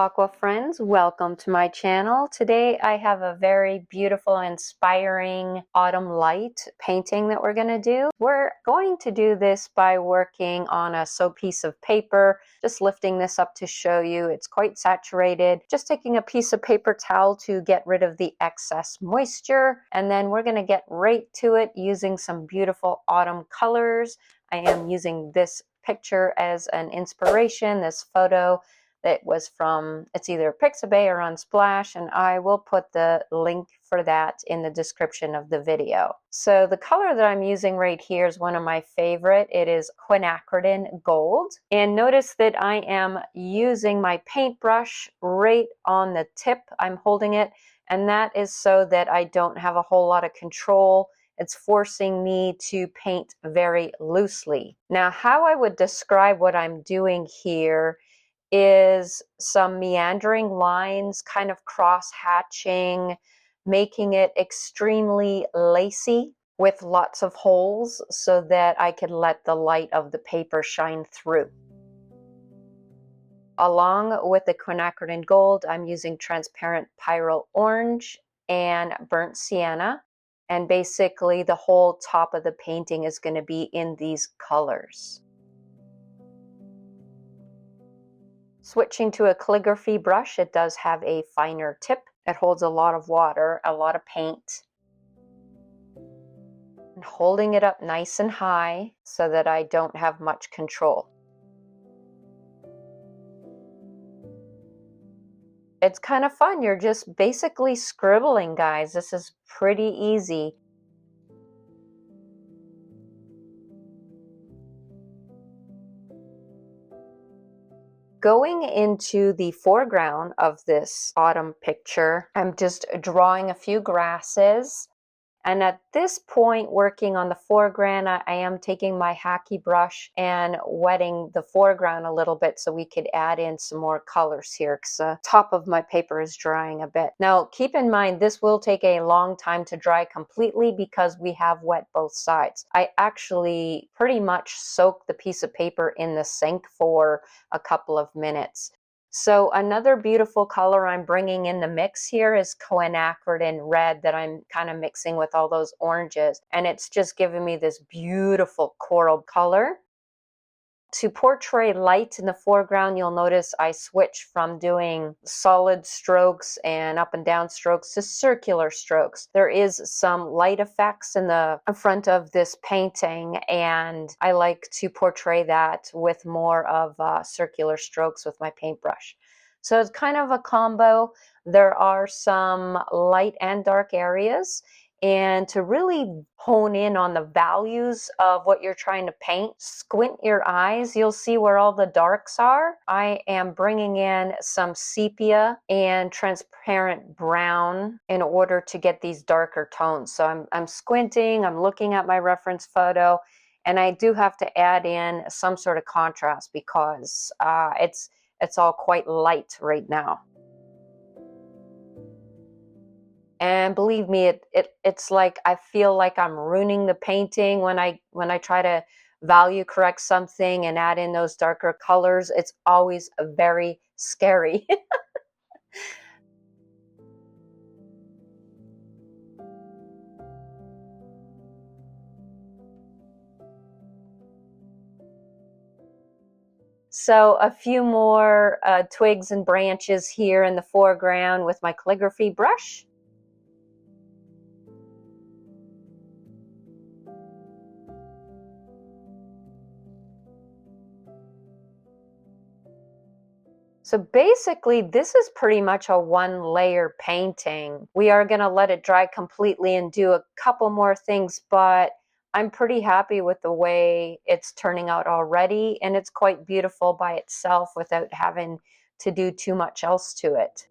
Aqua friends, welcome to my channel. Today I have a very beautiful, inspiring autumn light painting that we're going to do. We're going to do this by working on a soap piece of paper, just lifting this up to show you. It's quite saturated. Just taking a piece of paper towel to get rid of the excess moisture, and then we're going to get right to it using some beautiful autumn colors. I am using this picture as an inspiration, this photo that was from, it's either Pixabay or Unsplash, and I will put the link for that in the description of the video. So the color that I'm using right here is one of my favorite. It is quinacridone gold. And notice that I am using my paintbrush right on the tip. I'm holding it, and that is so that I don't have a whole lot of control. It's forcing me to paint very loosely. Now, how I would describe what I'm doing here is some meandering lines, kind of cross-hatching, making it extremely lacy with lots of holes so that I could let the light of the paper shine through. Along with the quinacridone gold, I'm using transparent pyrrole orange and burnt sienna. And basically the whole top of the painting is going to be in these colors. Switching to a calligraphy brush, it does have a finer tip. It holds a lot of water, a lot of paint. And holding it up nice and high so that I don't have much control. It's kind of fun. You're just basically scribbling, guys. This is pretty easy. Going into the foreground of this autumn picture, I'm just drawing a few grasses. And at this point, working on the foreground, I am taking my hacky brush and wetting the foreground a little bit so we could add in some more colors here, because the top of my paper is drying a bit. Now, keep in mind, this will take a long time to dry completely because we have wet both sides. I actually pretty much soak the piece of paper in the sink for a couple of minutes. So another beautiful color I'm bringing in the mix here is quinacridone red that I'm kind of mixing with all those oranges. And it's just giving me this beautiful coral color. To portray light in the foreground, you'll notice I switch from doing solid strokes and up and down strokes to circular strokes. There is some light effects in the front of this painting, and I like to portray that with more of circular strokes with my paintbrush. So it's kind of a combo. There are some light and dark areas. And to really hone in on the values of what you're trying to paint, squint your eyes, you'll see where all the darks are. I am bringing in some sepia and transparent brown in order to get these darker tones. So I'm squinting, I'm looking at my reference photo, and I do have to add in some sort of contrast because it's all quite light right now. And believe me, it's like I feel like I'm ruining the painting when I try to value correct something and add in those darker colors. It's always very scary. So a few more twigs and branches here in the foreground with my calligraphy brush. So basically, this is pretty much a one-layer painting. We are going to let it dry completely and do a couple more things, but I'm pretty happy with the way it's turning out already, and it's quite beautiful by itself without having to do too much else to it.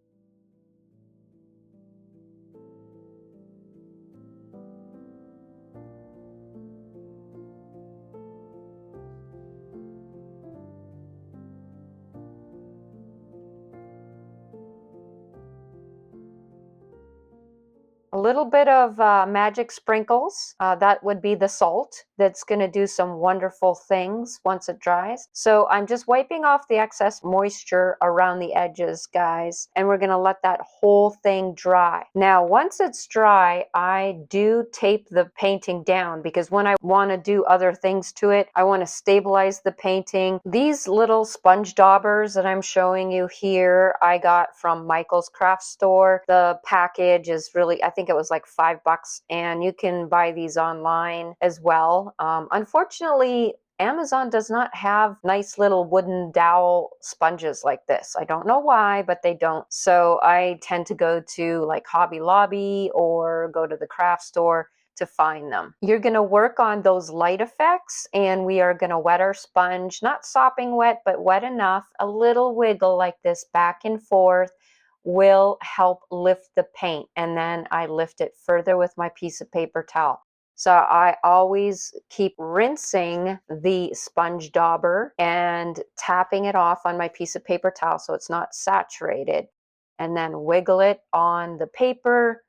A little bit of magic sprinkles, that would be the salt that's going to do some wonderful things once it dries. So I'm just wiping off the excess moisture around the edges, guys, and we're going to let that whole thing dry. Now, once it's dry, I do tape the painting down because when I want to do other things to it, I want to stabilize the painting. These little sponge daubers that I'm showing you here, I got from Michael's craft store. The package is really, I think it was like $5, and you can buy these online as well. Unfortunately, Amazon does not have nice little wooden dowel sponges like this. I don't know why, but they don't. So I tend to go to like Hobby Lobby or go to the craft store to find them. You're going to work on those light effects, and we are going to wet our sponge, not sopping wet, but wet enough. A little wiggle like this back and forth will help lift the paint, and then I lift it further with my piece of paper towel. So I always keep rinsing the sponge dauber and tapping it off on my piece of paper towel so it's not saturated, and then wiggle it on the paper,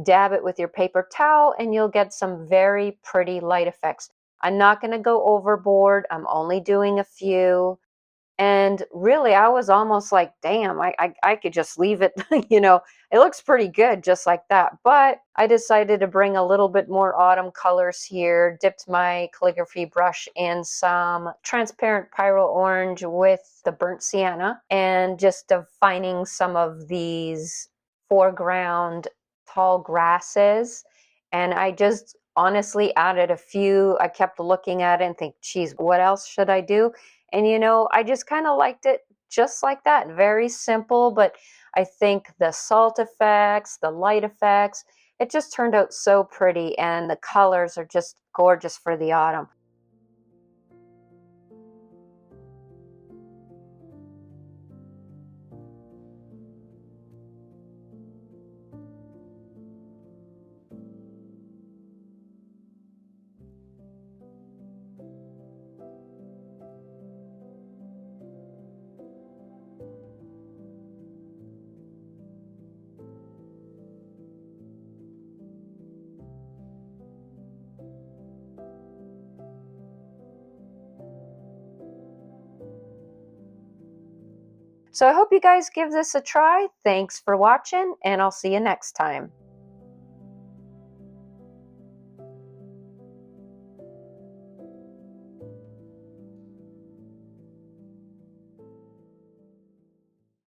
dab it with your paper towel, and you'll get some very pretty light effects. I'm not going to go overboard. I'm only doing a few. And really, I was almost like, damn, I could just leave it, it looks pretty good just like that. But I decided to bring a little bit more autumn colors here, dipped my calligraphy brush in some transparent pyro orange with the burnt sienna, and just defining some of these foreground tall grasses. And I just honestly added a few. I kept looking at it and think, geez, what else should I do? And I just kind of liked it just like that. Very simple, but I think the salt effects, the light effects, it just turned out so pretty, and the colors are just gorgeous for the autumn. So I hope you guys give this a try. Thanks for watching, and I'll see you next time.